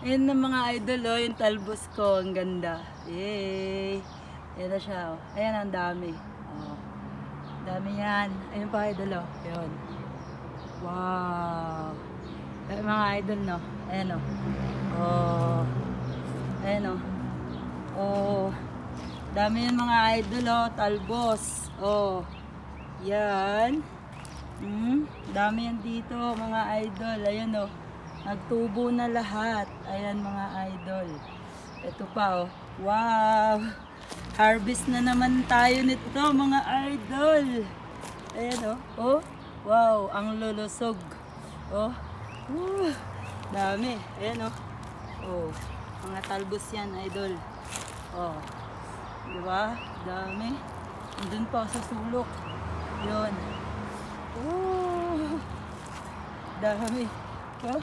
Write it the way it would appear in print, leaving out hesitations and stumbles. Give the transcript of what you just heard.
Ayan na mga idol, oh, yung talbos ko. Ang ganda. Yay! Ayan na siya, oh. Ayan, ang dami. Oh. Dami yan. Ayan pa, idol, oh. Ayan. Wow! Ayan, mga idol, no? Ayan, oh. Oh. Ayan, oh. Oh. Dami yan, mga idol, oh. Talbos. Oh. Yan. Dami yan dito, mga idol. Ayan, oh. Nagtubo na lahat. Ayan, mga idol. Ito pa, oh. Wow! Harvest na naman tayo nito, mga idol. Ayan, oh. Oh, wow, ang lulusog. Oh, dami. Ayan, oh. Oh, mga talbos yan, idol. Oh, di ba? Dami. Andun pa sa sulok. Yun. Oh, dami. Oh,